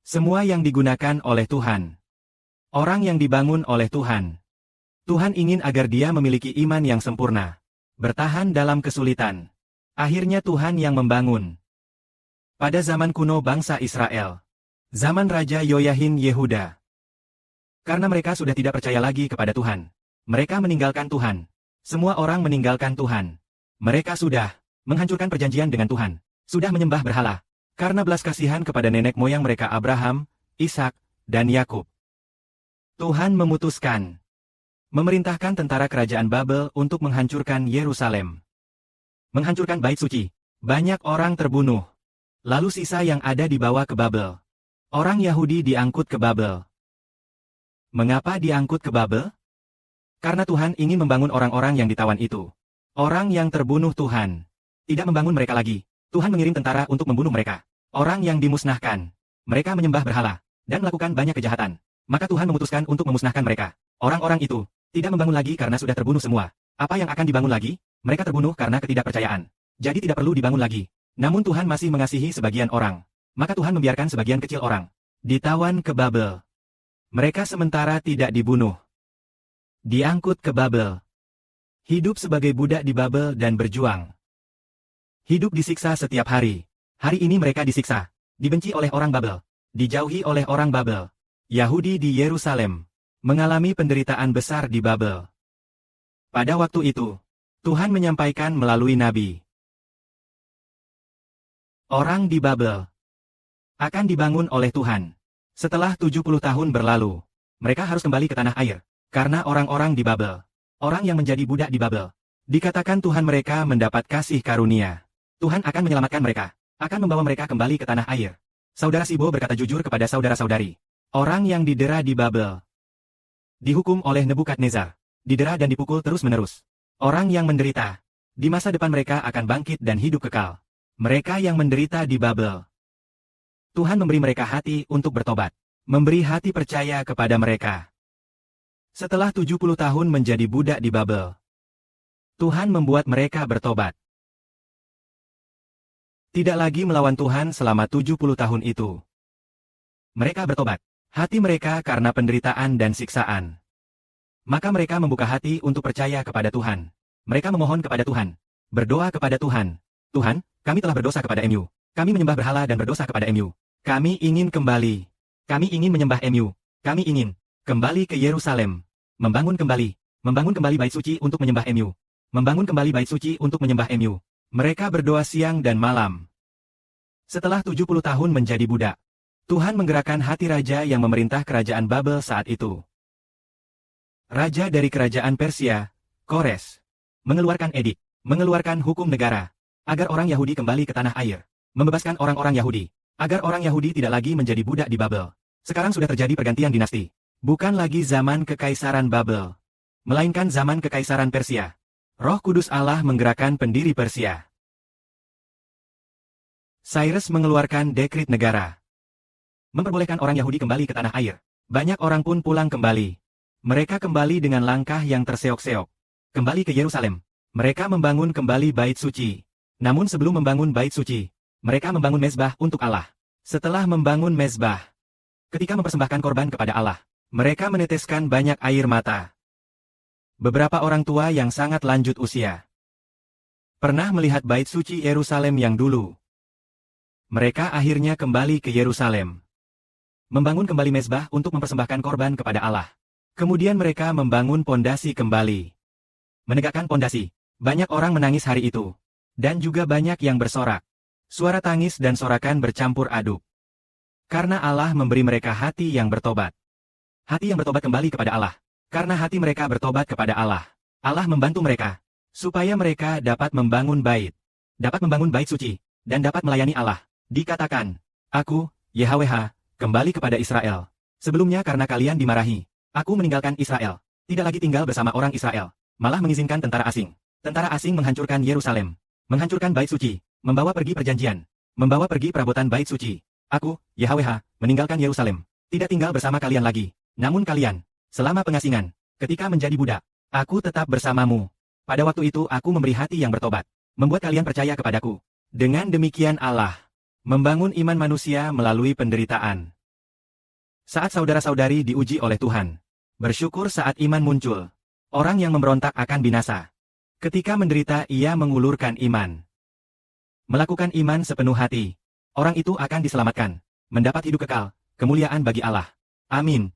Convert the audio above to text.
Semua yang digunakan oleh Tuhan. Orang yang dibangun oleh Tuhan. Tuhan ingin agar dia memiliki iman yang sempurna. Bertahan dalam kesulitan. Akhirnya Tuhan yang membangun. Pada zaman kuno bangsa Israel. Zaman Raja Yoyahin Yehuda. Karena mereka sudah tidak percaya lagi kepada Tuhan. Mereka meninggalkan Tuhan. Semua orang meninggalkan Tuhan. Mereka sudah menghancurkan perjanjian dengan Tuhan. Sudah menyembah berhala. Karena belas kasihan kepada nenek moyang mereka Abraham, Ishak, dan Yakub. Tuhan memutuskan memerintahkan tentara kerajaan Babel untuk menghancurkan Yerusalem. Menghancurkan bait suci. Banyak orang terbunuh. Lalu sisa yang ada dibawa ke Babel. Orang Yahudi diangkut ke Babel. Mengapa diangkut ke Babel? Karena Tuhan ingin membangun orang-orang yang ditawan itu. Orang yang terbunuh Tuhan. Tidak membangun mereka lagi. Tuhan mengirim tentara untuk membunuh mereka. Orang yang dimusnahkan. Mereka menyembah berhala. Dan melakukan banyak kejahatan. Maka Tuhan memutuskan untuk memusnahkan mereka. Orang-orang itu tidak membangun lagi karena sudah terbunuh semua. Apa yang akan dibangun lagi? Mereka terbunuh karena ketidakpercayaan. Jadi tidak perlu dibangun lagi. Namun Tuhan masih mengasihi sebagian orang. Maka Tuhan membiarkan sebagian kecil orang ditawan ke Babel. Mereka sementara tidak dibunuh. Diangkut ke Babel. Hidup sebagai budak di Babel dan berjuang. Hidup disiksa setiap hari. Hari ini mereka disiksa. Dibenci oleh orang Babel. Dijauhi oleh orang Babel. Yahudi di Yerusalem mengalami penderitaan besar di Babel. Pada waktu itu, Tuhan menyampaikan melalui nabi. Orang di Babel akan dibangun oleh Tuhan. Setelah 70 tahun berlalu, mereka harus kembali ke tanah air. Karena orang-orang di Babel, orang yang menjadi budak di Babel, dikatakan Tuhan mereka mendapat kasih karunia. Tuhan akan menyelamatkan mereka, akan membawa mereka kembali ke tanah air. Saudara Sibo berkata jujur kepada saudara-saudari. Orang yang didera di Babel dihukum oleh Nebukadnezar, didera dan dipukul terus-menerus. Orang yang menderita, di masa depan mereka akan bangkit dan hidup kekal. Mereka yang menderita di Babel. Tuhan memberi mereka hati untuk bertobat, memberi hati percaya kepada mereka. Setelah 70 tahun menjadi budak di Babel, Tuhan membuat mereka bertobat. Tidak lagi melawan Tuhan selama 70 tahun itu. Mereka bertobat. Hati mereka karena penderitaan dan siksaan. Maka mereka membuka hati untuk percaya kepada Tuhan. Mereka memohon kepada Tuhan. Berdoa kepada Tuhan. Tuhan, kami telah berdosa kepada MU. Kami menyembah berhala dan berdosa kepada MU. Kami ingin kembali. Kami ingin menyembah MU. Kami ingin kembali ke Yerusalem. Membangun kembali bait suci untuk menyembah MU. Membangun kembali bait suci untuk menyembah MU. Mereka berdoa siang dan malam. Setelah 70 tahun menjadi budak, Tuhan menggerakkan hati raja yang memerintah kerajaan Babel saat itu. Raja dari kerajaan Persia, Kores, mengeluarkan edik, mengeluarkan hukum negara, agar orang Yahudi kembali ke tanah air, membebaskan orang-orang Yahudi, agar orang Yahudi tidak lagi menjadi budak di Babel. Sekarang sudah terjadi pergantian dinasti. Bukan lagi zaman kekaisaran Babel, melainkan zaman kekaisaran Persia. Roh Kudus Allah menggerakkan pendiri Persia. Cyrus mengeluarkan dekrit negara, memperbolehkan orang Yahudi kembali ke tanah air. Banyak orang pun pulang kembali. Mereka kembali dengan langkah yang terseok-seok. Kembali ke Yerusalem. Mereka membangun kembali bait suci. Namun sebelum membangun bait suci, mereka membangun mezbah untuk Allah. Setelah membangun mezbah, ketika mempersembahkan korban kepada Allah, mereka meneteskan banyak air mata. Beberapa orang tua yang sangat lanjut usia pernah melihat bait suci Yerusalem yang dulu. Mereka akhirnya kembali ke Yerusalem. Membangun kembali mezbah untuk mempersembahkan korban kepada Allah. Kemudian mereka membangun pondasi kembali. Menegakkan pondasi. Banyak orang menangis hari itu. Dan juga banyak yang bersorak. Suara tangis dan sorakan bercampur aduk. Karena Allah memberi mereka hati yang bertobat. Hati yang bertobat kembali kepada Allah. Karena hati mereka bertobat kepada Allah. Allah membantu mereka. Supaya mereka dapat membangun bait. Dapat membangun bait suci. Dan dapat melayani Allah. Dikatakan, aku, YHWH, kembali kepada Israel. Sebelumnya karena kalian dimarahi, aku meninggalkan Israel. Tidak lagi tinggal bersama orang Israel. Malah mengizinkan tentara asing. Tentara asing menghancurkan Yerusalem. Menghancurkan bait suci. Membawa pergi perjanjian. Membawa pergi perabotan bait suci. Aku, YHWH, meninggalkan Yerusalem. Tidak tinggal bersama kalian lagi. Namun kalian, selama pengasingan, ketika menjadi budak, aku tetap bersamamu. Pada waktu itu aku memberi hati yang bertobat. Membuat kalian percaya kepadaku. Dengan demikian Allah membangun iman manusia melalui penderitaan. Saat saudara-saudari diuji oleh Tuhan. Bersyukur saat iman muncul. Orang yang memberontak akan binasa. Ketika menderita ia mengulurkan iman. Melakukan iman sepenuh hati. Orang itu akan diselamatkan. Mendapat hidup kekal, kemuliaan bagi Allah. Amin.